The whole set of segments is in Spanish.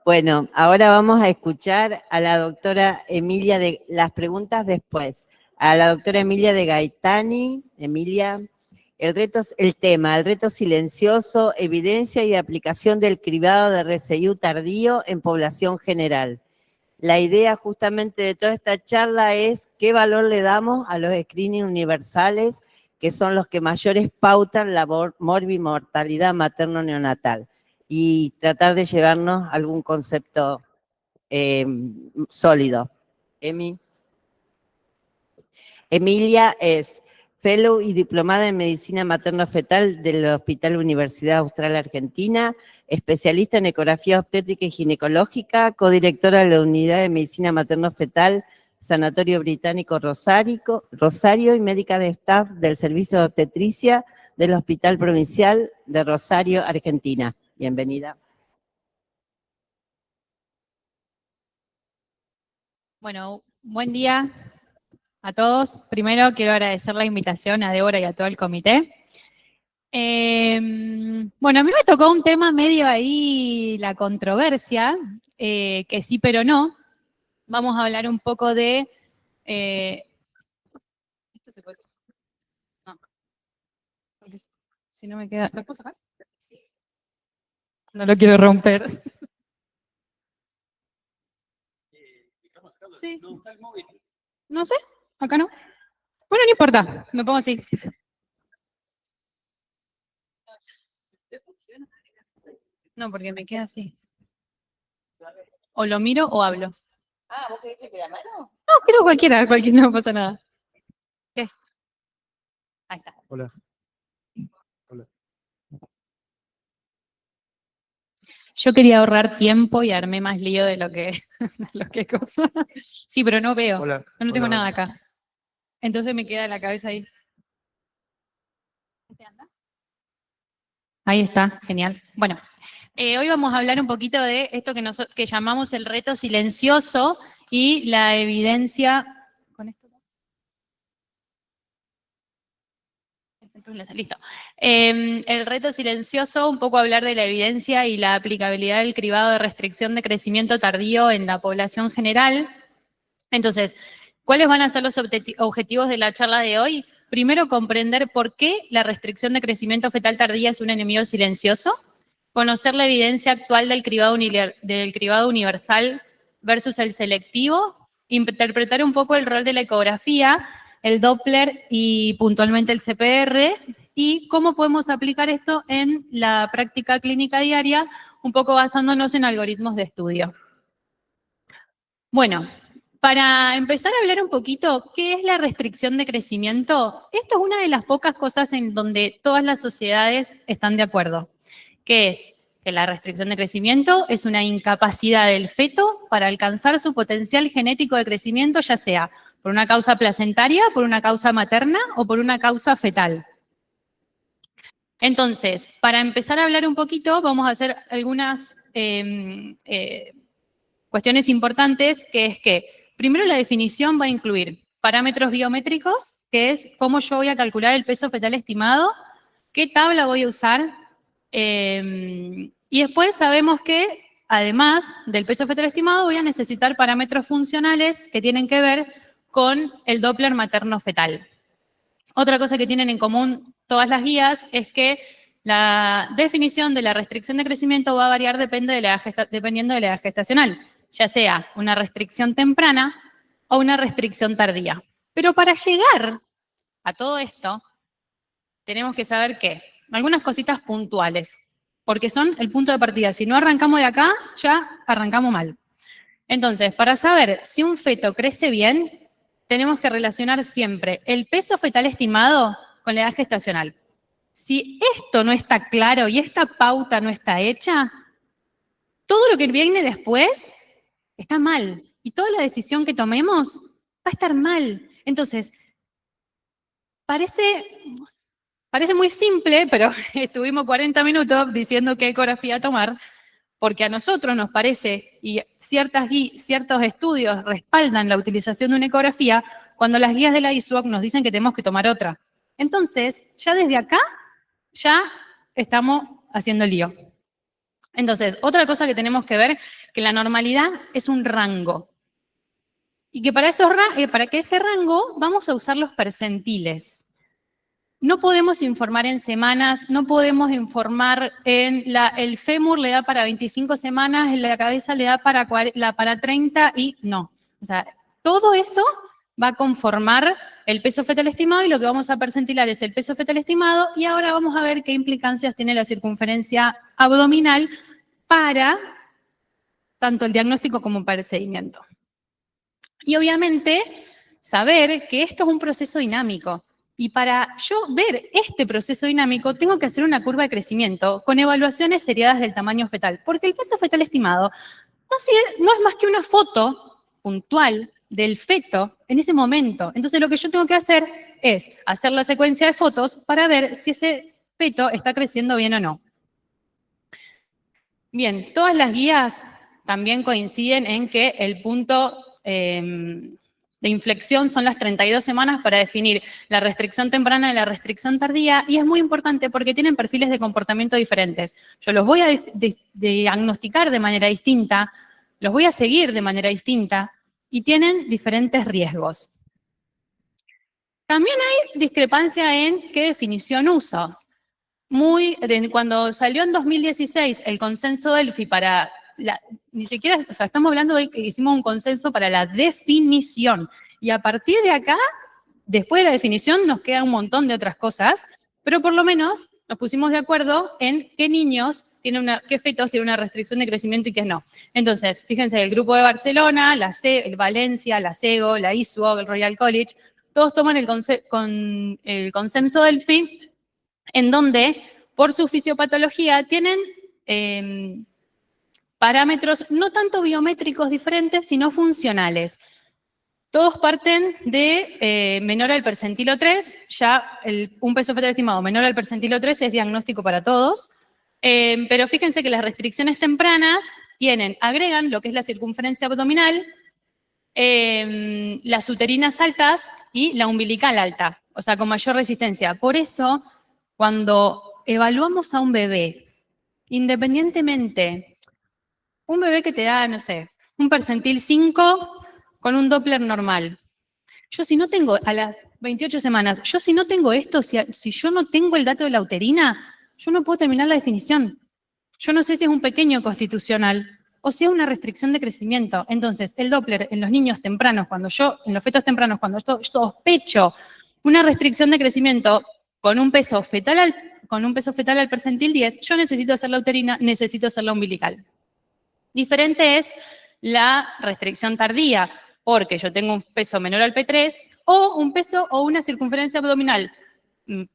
Bueno, ahora vamos a escuchar a la doctora Emilia las preguntas después. A la doctora Emilia de Gaetani. Emilia, el tema, el reto silencioso, evidencia y aplicación del cribado de RCIU tardío en población general. La idea justamente de toda esta charla es qué valor le damos a los screenings universales, que son los que mayores pautan la morbimortalidad materno-neonatal, y tratar de llevarnos algún concepto sólido. Emilia es fellow y diplomada en medicina materno-fetal del Hospital Universidad Austral Argentina, especialista en ecografía obstétrica y ginecológica, codirectora de la Unidad de Medicina Materno-Fetal, Sanatorio Británico Rosario y médica de staff del Servicio de Obstetricia del Hospital Provincial de Rosario, Argentina. Bienvenida. Bueno, buen día a todos. Primero quiero agradecer la invitación a Débora y a todo el comité. Bueno, a mí me tocó un tema medio ahí, la controversia, que sí pero no. Vamos a hablar un poco de... ¿Esto se puede? No. Porque si no me queda... ¿Lo puedo sacar? No lo quiero romper. Sí. No sé, acá no. Bueno, no importa, me pongo así. No, porque me queda así. O lo miro o hablo. Ah, ¿vos querés que la mano? No, quiero cualquiera, no pasa nada. ¿Qué? Ahí está. Hola. Hola. Yo quería ahorrar tiempo y armé más lío de lo que, cosa. Sí, pero no veo. Hola. No tengo Hola. nada acá. Entonces me queda la cabeza ahí. Ahí está, genial. Bueno, hoy vamos a hablar un poquito de esto que llamamos el reto silencioso y la evidencia. ¿Con esto? Listo. El reto silencioso, un poco hablar de la evidencia y la aplicabilidad del cribado de restricción de crecimiento tardío en la población general. Entonces, ¿cuáles van a ser los objetivos de la charla de hoy? Primero, comprender por qué la restricción de crecimiento fetal tardía es un enemigo silencioso, conocer la evidencia actual del cribado universal versus el selectivo, interpretar un poco el rol de la ecografía, el Doppler y puntualmente el CPR, y cómo podemos aplicar esto en la práctica clínica diaria, un poco basándonos en algoritmos de estudio. Bueno, para empezar a hablar un poquito, ¿qué es la restricción de crecimiento? Esto es una de las pocas cosas en donde todas las sociedades están de acuerdo, que es que la restricción de crecimiento es una incapacidad del feto para alcanzar su potencial genético de crecimiento, ya sea por una causa placentaria, por una causa materna o por una causa fetal. Entonces, para empezar a hablar un poquito, vamos a hacer algunas cuestiones importantes, que es que primero la definición va a incluir parámetros biométricos, que es cómo yo voy a calcular el peso fetal estimado, qué tabla voy a usar, y después sabemos que además del peso fetal estimado voy a necesitar parámetros funcionales que tienen que ver con el Doppler materno-fetal. Otra cosa que tienen en común todas las guías es que la definición de la restricción de crecimiento va a variar dependiendo de la edad gestacional, ya sea una restricción temprana o una restricción tardía. Pero para llegar a todo esto, tenemos que saber que algunas cositas puntuales, porque son el punto de partida. Si no arrancamos de acá, ya arrancamos mal. Entonces, para saber si un feto crece bien, tenemos que relacionar siempre el peso fetal estimado con la edad gestacional. Si esto no está claro y esta pauta no está hecha, todo lo que viene después está mal. Y toda la decisión que tomemos va a estar mal. Entonces, parece muy simple, pero estuvimos 40 minutos diciendo qué ecografía tomar, porque a nosotros nos parece, y ciertos estudios respaldan la utilización de una ecografía, cuando las guías de la ISUAC nos dicen que tenemos que tomar otra. Entonces, ya desde acá, ya estamos haciendo lío. Entonces, otra cosa que tenemos que ver, que la normalidad es un rango. Y que para que ese rango vamos a usar los percentiles. No podemos informar en semanas, no podemos informar el fémur le da para 25 semanas, la cabeza le da para 30 y no. O sea, todo eso va a conformar el peso fetal estimado y lo que vamos a percentilar es el peso fetal estimado y ahora vamos a ver qué implicancias tiene la circunferencia abdominal para tanto el diagnóstico como para el seguimiento. Y obviamente saber que esto es un proceso dinámico. Y para yo ver este proceso dinámico, tengo que hacer una curva de crecimiento con evaluaciones seriadas del tamaño fetal. Porque el peso fetal estimado no es más que una foto puntual del feto en ese momento. Entonces lo que yo tengo que hacer es hacer la secuencia de fotos para ver si ese feto está creciendo bien o no. Bien, todas las guías también coinciden en que el punto de inflexión son las 32 semanas para definir la restricción temprana y la restricción tardía, y es muy importante porque tienen perfiles de comportamiento diferentes. Yo los voy a diagnosticar de manera distinta, los voy a seguir de manera distinta, y tienen diferentes riesgos. También hay discrepancia en qué definición uso. Cuando salió en 2016 el consenso Delphi para ni siquiera, o sea, estamos hablando de que hicimos un consenso para la definición. Y a partir de acá, después de la definición, nos queda un montón de otras cosas, pero por lo menos nos pusimos de acuerdo en qué qué fetos tienen una restricción de crecimiento y qué no. Entonces, fíjense, el grupo de Barcelona, el Valencia, la CEGO, la ISUOG, el Royal College, todos toman el consenso Delphi, en donde, por su fisiopatología, tienen parámetros no tanto biométricos diferentes, sino funcionales. Todos parten de menor al percentilo 3, ya un peso fetal estimado menor al percentilo 3 es diagnóstico para todos, pero fíjense que las restricciones tempranas agregan lo que es la circunferencia abdominal, las uterinas altas y la umbilical alta, o sea, con mayor resistencia. Por eso, cuando evaluamos a un bebé, independientemente, un bebé que te da, no sé, un percentil 5 con un Doppler normal. Yo si no tengo, a las 28 semanas, yo si no tengo esto, si yo no tengo el dato de la uterina, yo no puedo terminar la definición. Yo no sé si es un pequeño constitucional o si es una restricción de crecimiento. Entonces, el Doppler en los niños tempranos, en los fetos tempranos, cuando yo sospecho una restricción de crecimiento con un peso fetal al percentil 10, yo necesito hacer la uterina, necesito hacer la umbilical. Diferente es la restricción tardía, porque yo tengo un peso menor al P3 o un peso o una circunferencia abdominal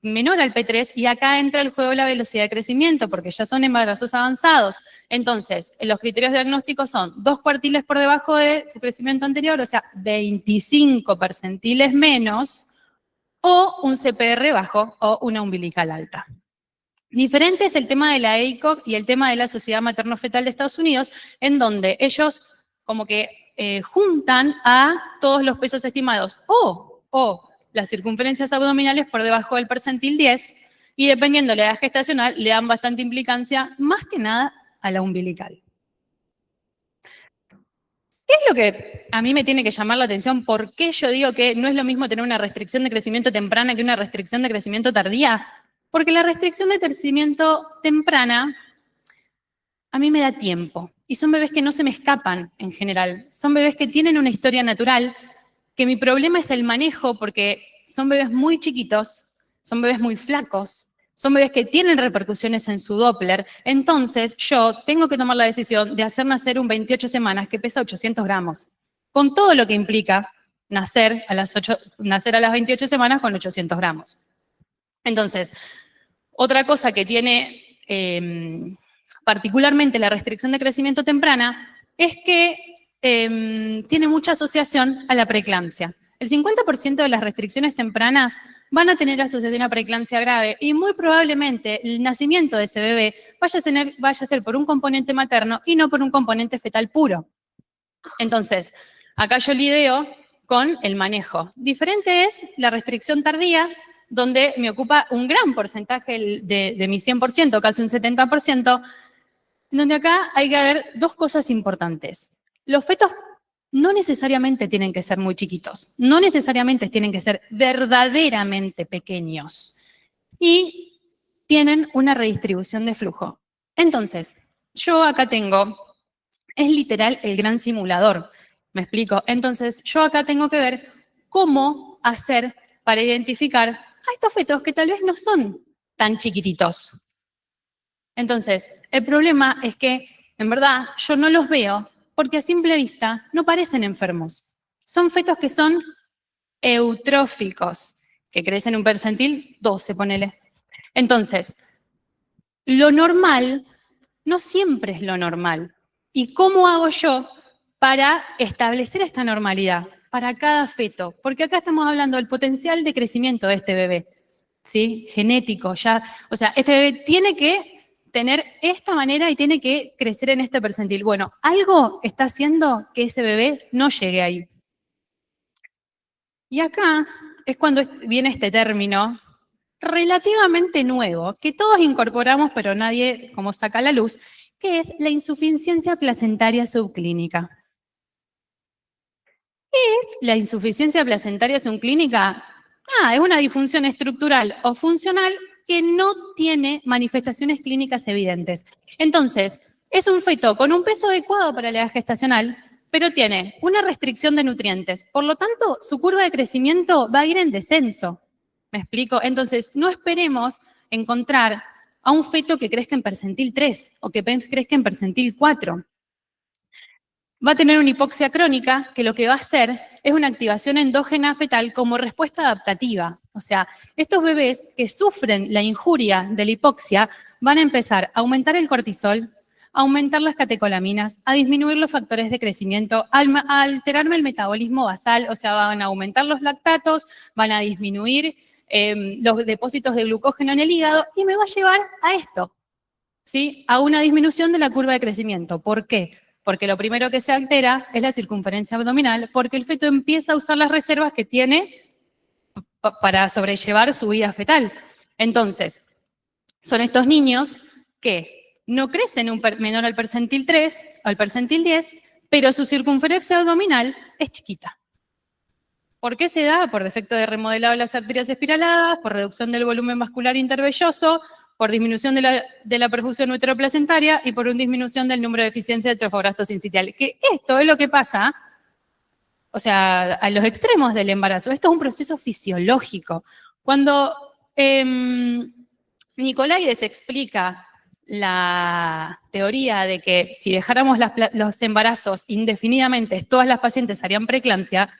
menor al P3 y acá entra el juego la velocidad de crecimiento porque ya son embarazos avanzados. Entonces, los criterios diagnósticos son 2 cuartiles por debajo de su crecimiento anterior, o sea, 25 percentiles menos, o un CPR bajo o una umbilical alta. Diferente es el tema de la ACOG y el tema de la Sociedad Materno-Fetal de Estados Unidos, en donde ellos como que juntan a todos los pesos estimados o las circunferencias abdominales por debajo del percentil 10 y dependiendo de la edad gestacional le dan bastante implicancia, más que nada a la umbilical. ¿Qué es lo que a mí me tiene que llamar la atención? ¿Por qué yo digo que no es lo mismo tener una restricción de crecimiento temprana que una restricción de crecimiento tardía? Porque la restricción de crecimiento temprana a mí me da tiempo. Y son bebés que no se me escapan en general. Son bebés que tienen una historia natural, que mi problema es el manejo porque son bebés muy chiquitos, son bebés muy flacos, son bebés que tienen repercusiones en su Doppler. Entonces yo tengo que tomar la decisión de hacer nacer un 28 semanas que pesa 800 gramos. Con todo lo que implica nacer a las 28 semanas con 800 gramos. Entonces, otra cosa que tiene particularmente la restricción de crecimiento temprana es que tiene mucha asociación a la preeclampsia. El 50% de las restricciones tempranas van a tener asociación a preeclampsia grave y muy probablemente el nacimiento de ese bebé vaya a ser por un componente materno y no por un componente fetal puro. Entonces, acá yo lidio con el manejo. Diferente es la restricción tardía, donde me ocupa un gran porcentaje de mi 100%, casi un 70%, en donde acá hay que ver dos cosas importantes. Los fetos no necesariamente tienen que ser muy chiquitos, no necesariamente tienen que ser verdaderamente pequeños y tienen una redistribución de flujo. Entonces, yo acá tengo, es literal el gran simulador, ¿me explico? Entonces, yo acá tengo que ver cómo hacer para identificar a estos fetos que tal vez no son tan chiquititos. Entonces, el problema es que, en verdad, yo no los veo porque a simple vista no parecen enfermos. Son fetos que son eutróficos, que crecen un percentil 12, ponele. Entonces, lo normal no siempre es lo normal. ¿Y cómo hago yo para establecer esta normalidad para cada feto? Porque acá estamos hablando del potencial de crecimiento de este bebé, ¿sí? Genético, ya. O sea, este bebé tiene que tener esta manera y tiene que crecer en este percentil. Bueno, algo está haciendo que ese bebé no llegue ahí. Y acá es cuando viene este término relativamente nuevo, que todos incorporamos, pero nadie como saca a la luz, que es la insuficiencia placentaria subclínica. ¿Qué es la insuficiencia placentaria subclínica? Es una disfunción estructural o funcional que no tiene manifestaciones clínicas evidentes. Entonces, es un feto con un peso adecuado para la edad gestacional, pero tiene una restricción de nutrientes. Por lo tanto, su curva de crecimiento va a ir en descenso. ¿Me explico? Entonces, no esperemos encontrar a un feto que crezca en percentil 3 o que crezca en percentil 4. Va a tener una hipoxia crónica que lo que va a hacer es una activación endógena fetal como respuesta adaptativa. O sea, estos bebés que sufren la injuria de la hipoxia van a empezar a aumentar el cortisol, a aumentar las catecolaminas, a disminuir los factores de crecimiento, a alterarme el metabolismo basal, o sea, van a aumentar los lactatos, van a disminuir los depósitos de glucógeno en el hígado y me va a llevar a esto, ¿sí? A una disminución de la curva de crecimiento. ¿Por qué? Porque lo primero que se altera es la circunferencia abdominal, porque el feto empieza a usar las reservas que tiene para sobrellevar su vida fetal. Entonces, son estos niños que no crecen menor al percentil 3 o al percentil 10, pero su circunferencia abdominal es chiquita. ¿Por qué se da? Por defecto de remodelado de las arterias espiraladas, por reducción del volumen vascular intervelloso, por disminución de la perfusión uteroplacentaria y por una disminución del número de eficiencia del trofobrasto sincitial. Que esto es lo que pasa, o sea, a los extremos del embarazo. Esto es un proceso fisiológico. Cuando Nicolaides explica la teoría de que si dejáramos los embarazos indefinidamente, todas las pacientes harían preeclampsia,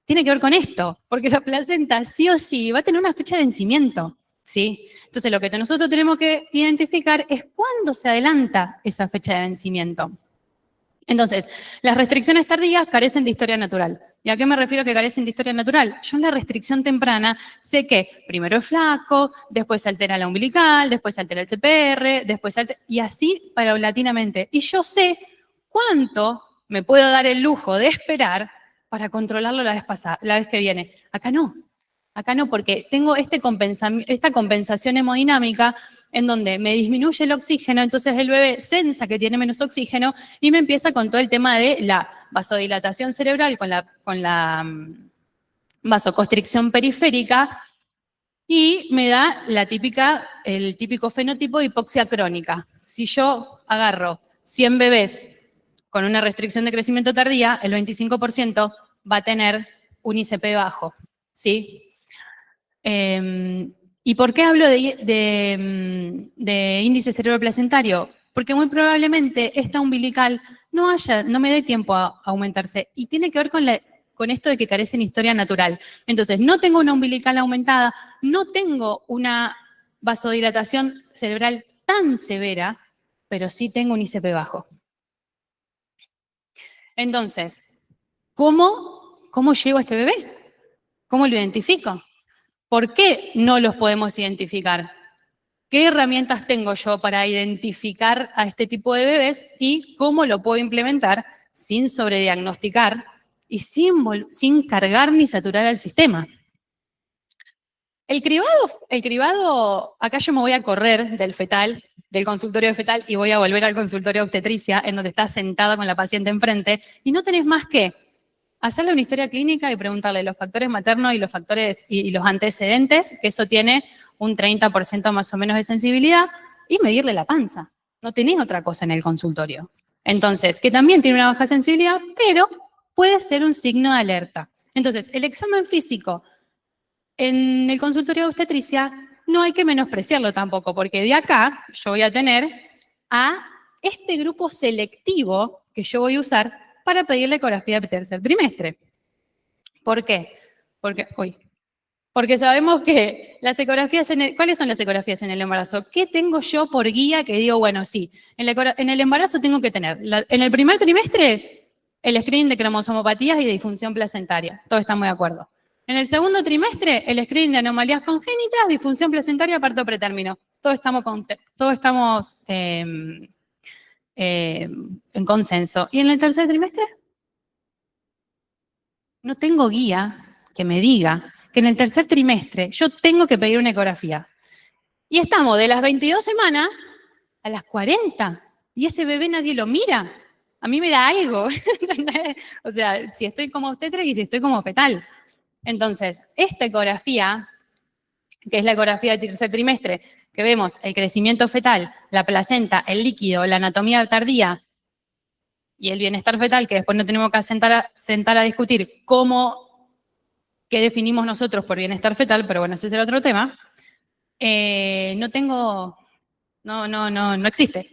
tiene que ver con esto, porque la placenta sí o sí va a tener una fecha de vencimiento, ¿sí? Entonces lo que nosotros tenemos que identificar es cuándo se adelanta esa fecha de vencimiento. Entonces, las restricciones tardías carecen de historia natural. ¿Y a qué me refiero que carecen de historia natural? Yo en la restricción temprana sé que primero es flaco, después se altera la umbilical, después se altera el CPR, después y así paulatinamente. Y yo sé cuánto me puedo dar el lujo de esperar para controlarlo la vez que viene. Acá no, porque tengo esta compensación hemodinámica en donde me disminuye el oxígeno, entonces el bebé sensa que tiene menos oxígeno y me empieza con todo el tema de la vasodilatación cerebral con la vasoconstricción periférica y me da el típico fenotipo de hipoxia crónica. Si yo agarro 100 bebés con una restricción de crecimiento tardía, el 25% va a tener un ICP bajo, ¿sí? ¿Y por qué hablo de índice cerebroplacentario? Porque muy probablemente esta umbilical no me dé tiempo a aumentarse. Y tiene que ver con esto de que carecen historia natural. Entonces, no tengo una umbilical aumentada, no tengo una vasodilatación cerebral tan severa, pero sí tengo un ICP bajo. Entonces, ¿cómo llego a este bebé? ¿Cómo lo identifico? ¿Por qué no los podemos identificar? ¿Qué herramientas tengo yo para identificar a este tipo de bebés y cómo lo puedo implementar sin sobrediagnosticar y sin cargar ni saturar al sistema? El cribado, acá yo me voy a correr del fetal, del consultorio fetal y voy a volver al consultorio de obstetricia, en donde estás sentada con la paciente enfrente, y no tenés más que hacerle una historia clínica y preguntarle los factores maternos y los factores y los antecedentes, que eso tiene un 30% más o menos de sensibilidad, y medirle la panza. No tenés otra cosa en el consultorio. Entonces, que también tiene una baja sensibilidad, pero puede ser un signo de alerta. Entonces, el examen físico en el consultorio de obstetricia no hay que menospreciarlo tampoco, porque de acá yo voy a tener a este grupo selectivo que yo voy a usar para pedir la ecografía de tercer trimestre. ¿Por qué? Porque sabemos que las ecografías, ¿cuáles son las ecografías en el embarazo? ¿Qué tengo yo por guía que digo, bueno, sí, en el embarazo tengo que tener, en el primer trimestre, el screening de cromosomopatías y de disfunción placentaria? Todos estamos de acuerdo. En el segundo trimestre, el screening de anomalías congénitas, disfunción placentaria, parto pretérmino. Todos estamos en consenso. ¿Y en el tercer trimestre? No tengo guía que me diga que en el tercer trimestre yo tengo que pedir una ecografía. Y estamos de las 22 semanas a las 40. Y ese bebé nadie lo mira. A mí me da algo. O sea, si estoy como obstetra y si estoy como fetal. Entonces, esta ecografía, que es la ecografía de tercer trimestre, que vemos el crecimiento fetal, la placenta, el líquido, la anatomía tardía y el bienestar fetal, que después no tenemos que sentar a discutir qué definimos nosotros por bienestar fetal, pero bueno, ese será otro tema, no existe.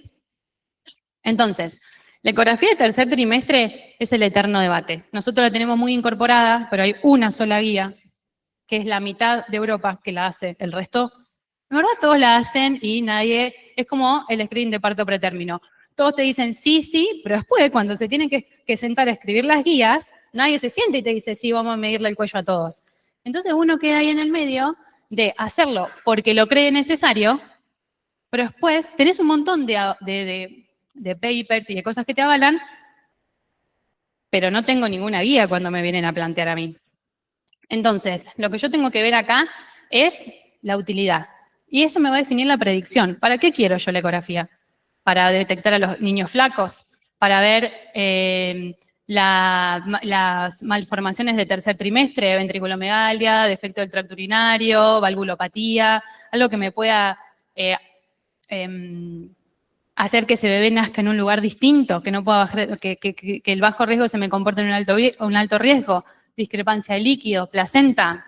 Entonces, la ecografía de tercer trimestre es el eterno debate. Nosotros la tenemos muy incorporada, pero hay una sola guía, que es la mitad de Europa que la hace. El resto, en verdad, todos la hacen y nadie, es como el screening de parto pretérmino. Todos te dicen sí, sí, pero después, cuando se tienen que sentar a escribir las guías, nadie se siente y te dice sí, vamos a medirle el cuello a todos. Entonces uno queda ahí en el medio de hacerlo porque lo cree necesario, pero después tenés un montón de papers y de cosas que te avalan, pero no tengo ninguna guía cuando me vienen a plantear a mí. Entonces, lo que yo tengo que ver acá es la utilidad. Y eso me va a definir la predicción. ¿Para qué quiero yo la ecografía? Para detectar a los niños flacos, para ver las malformaciones de tercer trimestre, ventriculomegalia, defecto del tracto urinario, valvulopatía, algo que me pueda hacer que ese bebé nazca en un lugar distinto, que no pueda que el bajo riesgo se me comporte en un alto riesgo, discrepancia de líquido, placenta,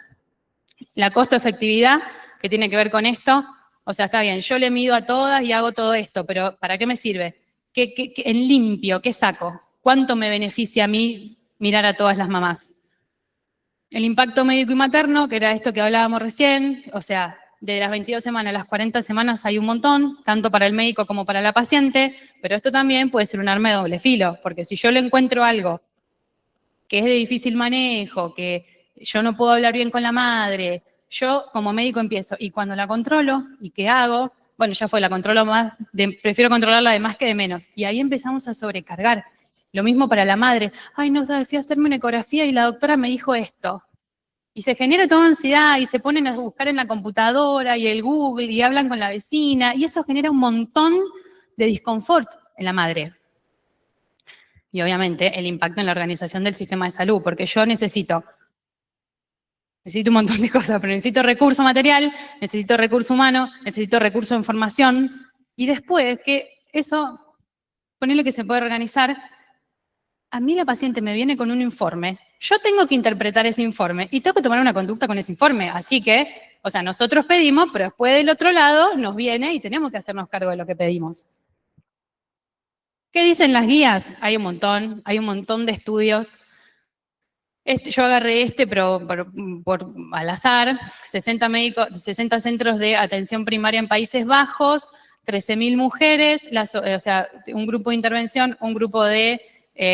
la costo-efectividad que tiene que ver con esto. O sea, está bien, yo le mido a todas y hago todo esto, pero ¿para qué me sirve? En limpio, ¿qué saco? ¿Cuánto me beneficia a mí mirar a todas las mamás? El impacto médico y materno, que era esto que hablábamos recién, o sea, de las 22 semanas a las 40 semanas hay un montón, tanto para el médico como para la paciente, pero esto también puede ser un arma de doble filo, porque si yo le encuentro algo que es de difícil manejo, que yo no puedo hablar bien con la madre, yo como médico empiezo, y cuando la controlo, ¿y qué hago? Bueno, ya fue, la controlo más, prefiero controlarla de más que de menos. Y ahí empezamos a sobrecargar. Lo mismo para la madre. Ay, no, fui a hacerme una ecografía y la doctora me dijo esto. Y se genera toda ansiedad y se ponen a buscar en la computadora y el Google y hablan con la vecina. Y eso genera un montón de disconfort en la madre. Y obviamente el impacto en la organización del sistema de salud, porque yo necesito un montón de cosas, pero necesito recurso material, necesito recurso humano, necesito recurso de información, y después que eso, ponele que se puede organizar, a mí la paciente me viene con un informe, yo tengo que interpretar ese informe y tengo que tomar una conducta con ese informe, así que, o sea, nosotros pedimos, pero después del otro lado nos viene y tenemos que hacernos cargo de lo que pedimos. ¿Qué dicen las guías? Hay un montón de estudios. Yo agarré pero por al azar, 60 centros de atención primaria en Países Bajos, 13.000 mujeres, o sea, un grupo de intervención, un grupo de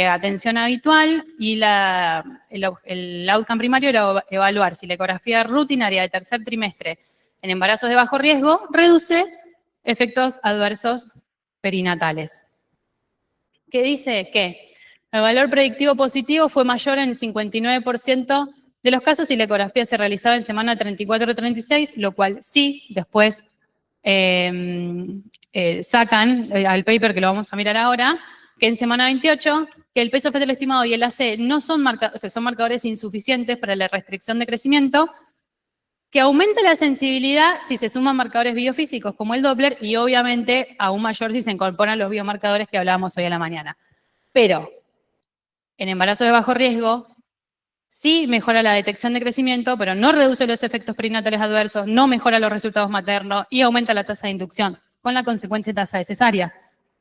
atención habitual, y el outcome primario era evaluar si la ecografía rutinaria de tercer trimestre en embarazos de bajo riesgo reduce efectos adversos perinatales. ¿Qué dice? Que el valor predictivo positivo fue mayor en el 59% de los casos si la ecografía se realizaba en semana 34 o 36, lo cual sí, después sacan al paper que lo vamos a mirar ahora, que en semana 28, que el peso fetal estimado y el AC no son que son marcadores insuficientes para la restricción de crecimiento, que aumenta la sensibilidad si se suman marcadores biofísicos como el Doppler y obviamente aún mayor si se incorporan los biomarcadores que hablábamos hoy a la mañana. Pero en embarazo de bajo riesgo, sí mejora la detección de crecimiento, pero no reduce los efectos perinatales adversos, no mejora los resultados maternos y aumenta la tasa de inducción, con la consecuencia tasa de cesárea.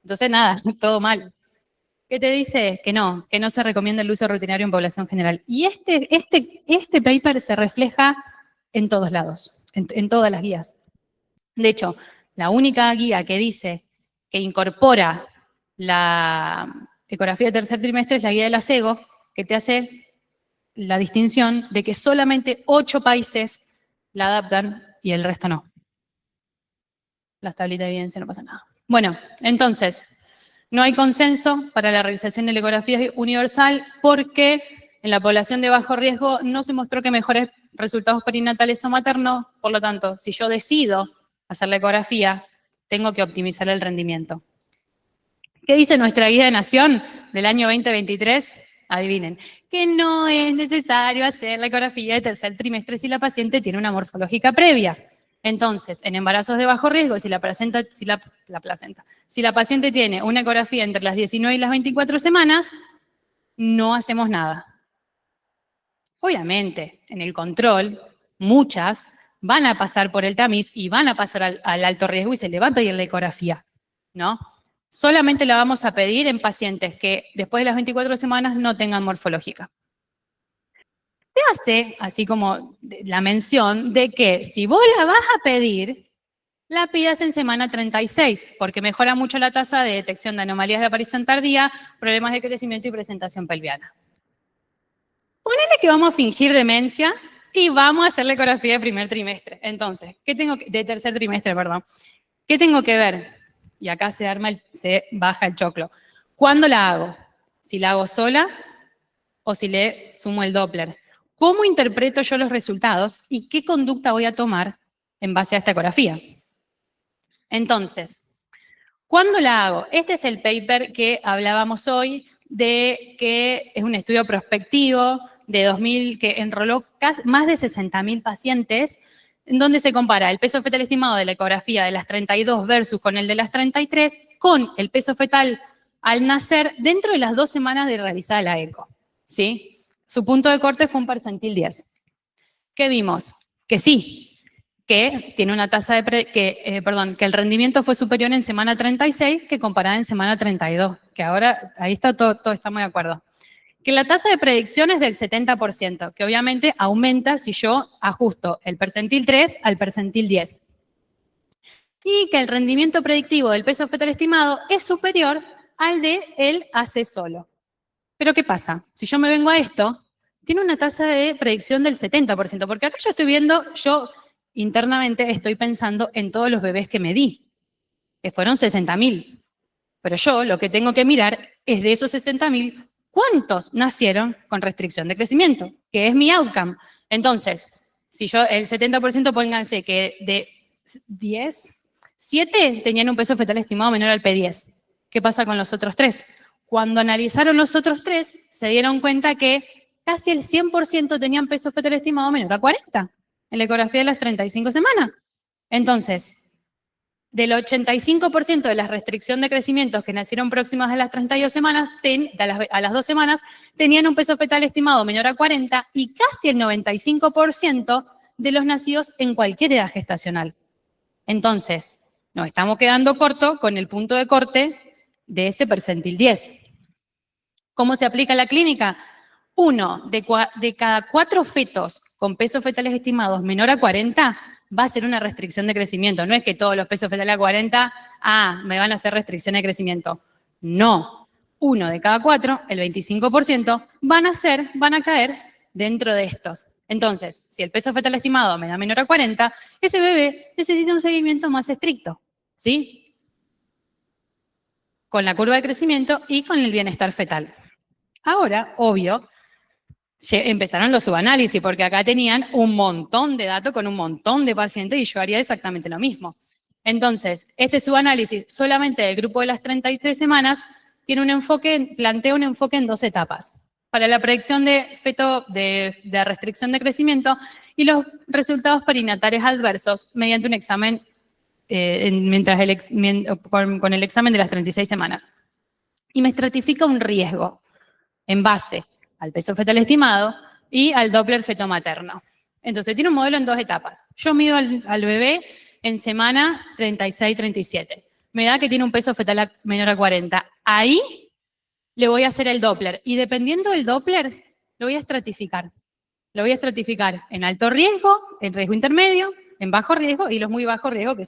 Entonces, nada, todo mal. ¿Qué te dice? Que no se recomienda el uso rutinario en población general. Y este paper se refleja en todos lados, en todas las guías. De hecho, la única guía que dice que incorpora la ecografía de tercer trimestre es la guía de la SEGO, que te hace la distinción de que solamente 8 países la adaptan y el resto no. Las tablitas de evidencia no pasa nada. Bueno, entonces, no hay consenso para la realización de la ecografía universal porque en la población de bajo riesgo no se mostró que mejores resultados perinatales o maternos, por lo tanto, si yo decido hacer la ecografía, tengo que optimizar el rendimiento. ¿Qué dice nuestra guía de nación del año 2023? Adivinen, que no es necesario hacer la ecografía de tercer trimestre si la paciente tiene una morfológica previa. Entonces, en embarazos de bajo riesgo, si la paciente tiene una ecografía entre las 19 y las 24 semanas, no hacemos nada. Obviamente, en el control, muchas van a pasar por el tamiz y van a pasar al alto riesgo y se le va a pedir la ecografía, ¿no? Solamente la vamos a pedir en pacientes que después de las 24 semanas no tengan morfológica. Se hace, así como la mención, de que si vos la vas a pedir, la pidas en semana 36, porque mejora mucho la tasa de detección de anomalías de aparición tardía, problemas de crecimiento y presentación pelviana. Ponele que vamos a fingir demencia y vamos a hacer la ecografía de primer trimestre. Entonces, de tercer trimestre, perdón. ¿Qué tengo que ver? Y acá se baja el choclo. ¿Cuándo la hago? ¿Si la hago sola o si le sumo el Doppler? ¿Cómo interpreto yo los resultados y qué conducta voy a tomar en base a esta ecografía? Entonces, ¿cuándo la hago? Este es el paper que hablábamos hoy, de que es un estudio prospectivo de 2000 que enroló más de 60.000 pacientes, en donde se compara el peso fetal estimado de la ecografía de las 32 versus con el de las 33, con el peso fetal al nacer dentro de las 2 semanas de realizada la eco, ¿sí? Su punto de corte fue un percentil 10. ¿Qué vimos? Que sí, que tiene una tasa de que el rendimiento fue superior en semana 36 que comparada en semana 32, que ahora ahí está todo estamos de acuerdo. Que la tasa de predicción es del 70%, que obviamente aumenta si yo ajusto el percentil 3 al percentil 10. Y que el rendimiento predictivo del peso fetal estimado es superior al de el AC solo. Pero ¿qué pasa? Si yo me vengo a esto, tiene una tasa de predicción del 70%, porque acá yo estoy viendo, yo internamente estoy pensando en todos los bebés que me di, que fueron 60.000. Pero yo lo que tengo que mirar es de esos 60.000, ¿cuántos nacieron con restricción de crecimiento? Que es mi outcome. Entonces, si yo el 70%, pónganse que de 10, 7 tenían un peso fetal estimado menor al P10. ¿Qué pasa con los otros 3? Cuando analizaron los otros 3, se dieron cuenta que casi el 100% tenían peso fetal estimado menor a 40 en la ecografía de las 35 semanas. Entonces, del 85% de la restricción de crecimientos que nacieron próximas a las 32 semanas, a las 2 semanas, tenían un peso fetal estimado menor a 40 y casi el 95% de los nacidos en cualquier edad gestacional. Entonces, nos estamos quedando corto con el punto de corte de ese percentil 10. ¿Cómo se aplica la clínica? 1 de cada 4 fetos con pesos fetales estimados menor a 40 va a ser una restricción de crecimiento. No es que todos los pesos fetales a 40, me van a hacer restricción de crecimiento. No. 1 de cada 4, el 25%, van a caer dentro de estos. Entonces, si el peso fetal estimado me da menor a 40, ese bebé necesita un seguimiento más estricto, ¿sí? Con la curva de crecimiento y con el bienestar fetal. Ahora, obvio, empezaron los subanálisis, porque acá tenían un montón de datos con un montón de pacientes y yo haría exactamente lo mismo. Entonces, este subanálisis solamente del grupo de las 33 semanas tiene un enfoque, plantea un enfoque en 2 etapas. Para la predicción de feto de restricción de crecimiento y los resultados perinatales adversos mediante un examen con el examen de las 36 semanas. Y me estratifica un riesgo en base al peso fetal estimado y al Doppler feto materno. Entonces, tiene un modelo en 2 etapas. Yo mido al bebé en semana 36-37. Me da que tiene un peso fetal menor a 40. Ahí le voy a hacer el Doppler. Y dependiendo del Doppler, lo voy a estratificar. Lo voy a estratificar en alto riesgo, en riesgo intermedio, en bajo riesgo y los muy bajo riesgo, que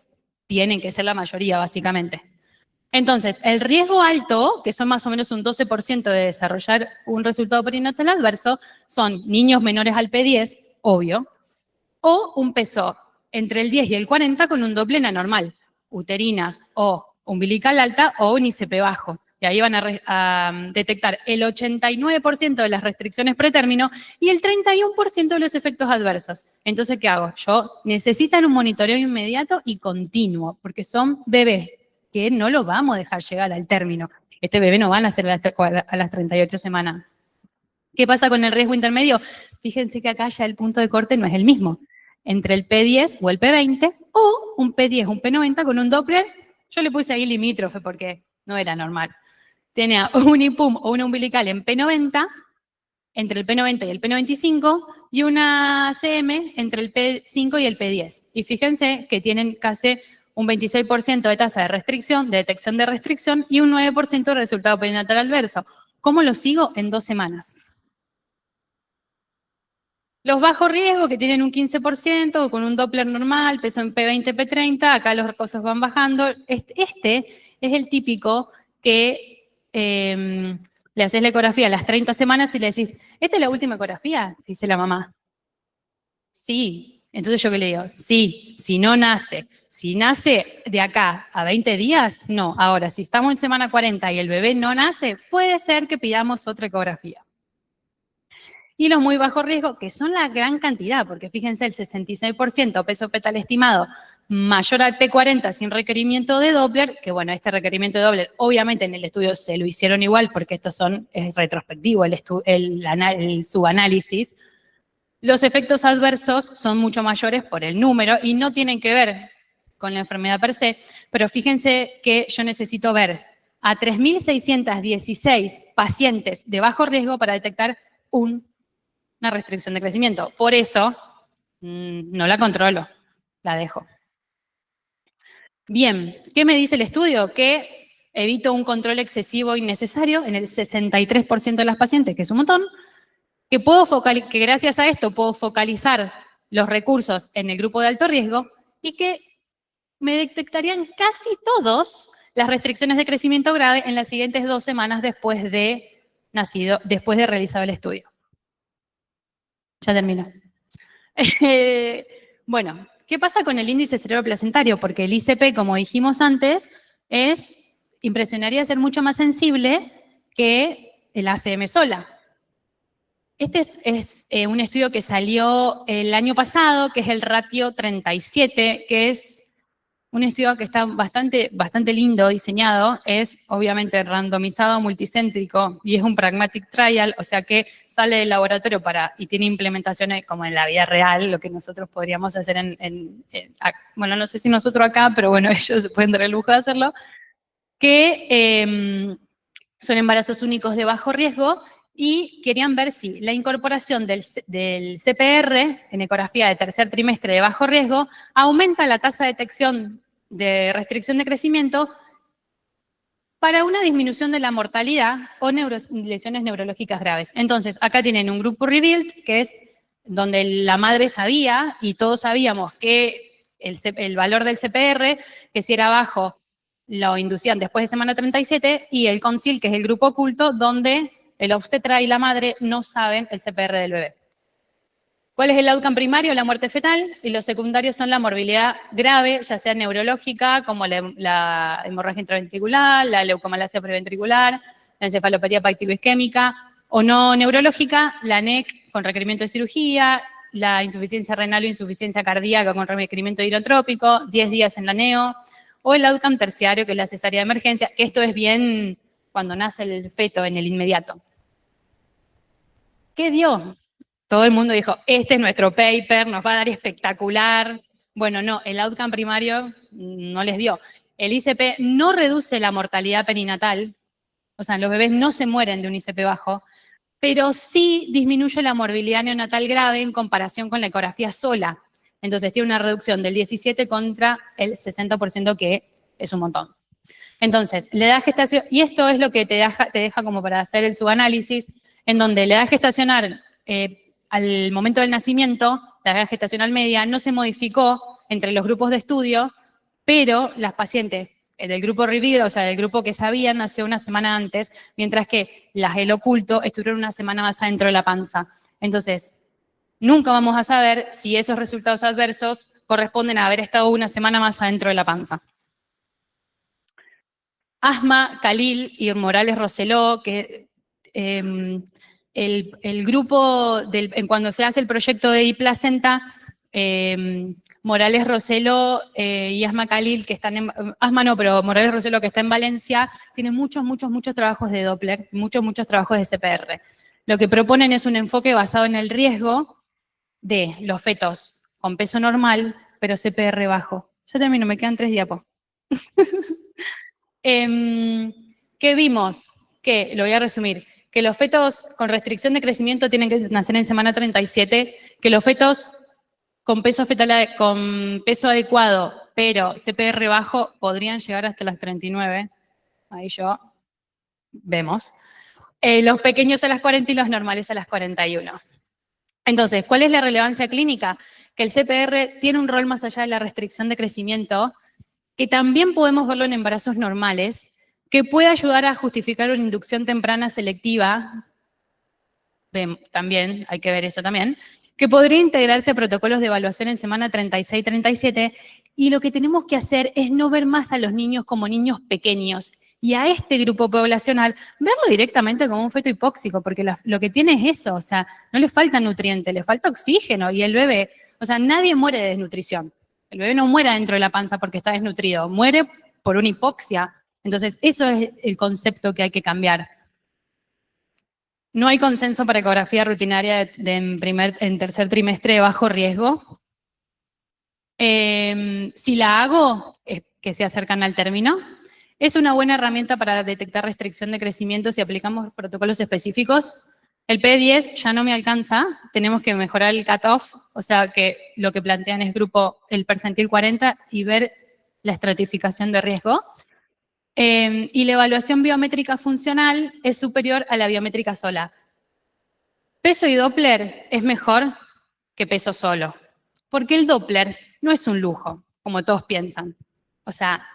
tienen que ser la mayoría, básicamente. Entonces, el riesgo alto, que son más o menos un 12% de desarrollar un resultado perinatal adverso, son niños menores al P10, obvio, o un peso entre el 10 y el 40 con un Doppler anormal, uterinas o umbilical alta o un ICP bajo. Y ahí van a detectar el 89% de las restricciones pretérmino y el 31% de los efectos adversos. Entonces, ¿qué hago? Necesitan un monitoreo inmediato y continuo, porque son bebés que no lo vamos a dejar llegar al término. Este bebé no van a nacer a las 38 semanas. ¿Qué pasa con el riesgo intermedio? Fíjense que acá ya el punto de corte no es el mismo. Entre el P10 o el P20 o un P10, un P90 con un Doppler, yo le puse ahí limítrofe porque no era normal. Tenía un IPUM o una umbilical en P90, entre el P90 y el P95, y una CM entre el P5 y el P10. Y fíjense que tienen casi un 26% de tasa de restricción, de detección de restricción, y un 9% de resultado perinatal adverso. ¿Cómo lo sigo? En 2 semanas. Los bajos riesgos, que tienen un 15%, con un Doppler normal, peso en P20, P30, acá los cosas van bajando. Este es el típico que le haces la ecografía a las 30 semanas y le decís, ¿esta es la última ecografía? Dice la mamá. Sí. Entonces, ¿yo qué le digo? Sí, si no nace. Si nace de acá a 20 días, no. Ahora, si estamos en semana 40 y el bebé no nace, puede ser que pidamos otra ecografía. Y los muy bajos riesgos, que son la gran cantidad, porque fíjense, el 66% peso fetal estimado mayor al P40 sin requerimiento de Doppler, que bueno, este requerimiento de Doppler, obviamente en el estudio se lo hicieron igual, porque estos es retrospectivo el subanálisis. Los efectos adversos son mucho mayores por el número y no tienen que ver con la enfermedad per se, pero fíjense que yo necesito ver a 3.616 pacientes de bajo riesgo para detectar una restricción de crecimiento. Por eso, no la controlo, la dejo. Bien, ¿qué me dice el estudio? Que evito un control excesivo innecesario en el 63% de las pacientes, que es un montón, que gracias a esto puedo focalizar los recursos en el grupo de alto riesgo y que me detectarían casi todos las restricciones de crecimiento grave en las siguientes 2 semanas después de realizado el estudio. Ya termino. Bueno, ¿qué pasa con el índice cerebroplacentario? Porque el ICP, como dijimos antes, impresionaría ser mucho más sensible que el ACM sola. Este es un estudio que salió el año pasado, que es el ratio 37, que es un estudio que está bastante lindo diseñado. Es obviamente randomizado, multicéntrico, y es un pragmatic trial, o sea que sale del laboratorio y tiene implementaciones como en la vida real, lo que nosotros podríamos hacer bueno, no sé si nosotros acá, pero bueno, ellos se pueden dar el lujo de hacerlo, que son embarazos únicos de bajo riesgo, y querían ver si la incorporación del CPR en ecografía de tercer trimestre de bajo riesgo aumenta la tasa de detección de restricción de crecimiento para una disminución de la mortalidad o lesiones neurológicas graves. Entonces, acá tienen un grupo Rebuild, que es donde la madre sabía, y todos sabíamos que el valor del CPR, que si era bajo, lo inducían después de semana 37, y el CONCIL, que es el grupo oculto, donde el obstetra y la madre no saben el CPR del bebé. ¿Cuál es el outcome primario? La muerte fetal, y los secundarios son la morbilidad grave, ya sea neurológica, como la hemorragia intraventricular, la leucomalacia preventricular, la encefalopatia pacticoisquémica, o no neurológica, la NEC con requerimiento de cirugía, la insuficiencia renal o insuficiencia cardíaca con requerimiento hidrotrópico, 10 días en la neo, o el outcome terciario, que es la cesárea de emergencia, que esto es bien cuando nace el feto en el inmediato. ¿Qué dio? Todo el mundo dijo, este es nuestro paper, nos va a dar espectacular. Bueno, no, el outcome primario no les dio. El ICP no reduce la mortalidad perinatal, o sea, los bebés no se mueren de un ICP bajo, pero sí disminuye la morbilidad neonatal grave en comparación con la ecografía sola. Entonces tiene una reducción del 17 contra el 60%, que es un montón. Entonces, la edad gestacional, y esto es lo que te deja como para hacer el subanálisis, en donde la edad gestacional al momento del nacimiento, la edad gestacional media, no se modificó entre los grupos de estudio, pero las pacientes del grupo Revere, o sea, del grupo que sabían, nació una semana antes, mientras que las del oculto estuvieron una semana más adentro de la panza. Entonces, nunca vamos a saber si esos resultados adversos corresponden a haber estado una semana más adentro de la panza. Asma, Khalil y Morales Roseló, que el grupo, cuando se hace el proyecto de I-Placenta, Morales Roseló y Asma Khalil, que están en, Asma no, pero Morales Roseló, que está en Valencia, tienen muchos trabajos de Doppler, muchos trabajos de CPR. Lo que proponen es un enfoque basado en el riesgo de los fetos con peso normal, pero CPR bajo. Ya termino, me quedan 3 diapos. ¿Qué vimos? Que, lo voy a resumir, que los fetos con restricción de crecimiento tienen que nacer en semana 37, que los fetos con peso fetal, con peso adecuado, pero CPR bajo, podrían llegar hasta las 39. Ahí vemos. Los pequeños a las 40 y los normales a las 41. Entonces, ¿cuál es la relevancia clínica? Que el CPR tiene un rol más allá de la restricción de crecimiento, que también podemos verlo en embarazos normales, que puede ayudar a justificar una inducción temprana selectiva, también hay que ver eso también, que podría integrarse a protocolos de evaluación en semana 36-37, y lo que tenemos que hacer es no ver más a los niños como niños pequeños, y a este grupo poblacional verlo directamente como un feto hipóxico, porque lo que tiene es eso, o sea, no le falta nutriente, le falta oxígeno, y el bebé, o sea, nadie muere de desnutrición. El bebé no muere dentro de la panza porque está desnutrido, muere por una hipoxia. Entonces, eso es el concepto que hay que cambiar. No hay consenso para ecografía rutinaria en tercer trimestre de bajo riesgo. Si la hago, es que se acercan al término. Es una buena herramienta para detectar restricción de crecimiento si aplicamos protocolos específicos. El P10 ya no me alcanza, tenemos que mejorar el cutoff, o sea que lo que plantean es el percentil 40 y ver la estratificación de riesgo. Y la evaluación biométrica funcional es superior a la biométrica sola. Peso y Doppler es mejor que peso solo, porque el Doppler no es un lujo, como todos piensan. O sea,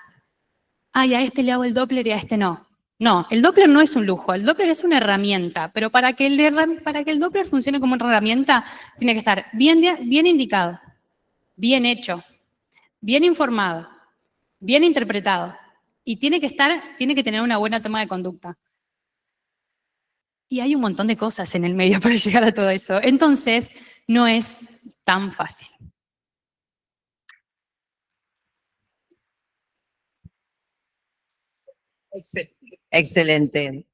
ay, a este le hago el Doppler y a este no. No, el Doppler no es un lujo, el Doppler es una herramienta, pero para que el Doppler funcione como una herramienta, tiene que estar bien indicado, bien hecho, bien informado, bien interpretado, y tiene que tener una buena toma de conducta. Y hay un montón de cosas en el medio para llegar a todo eso. Entonces, no es tan fácil. Excelente.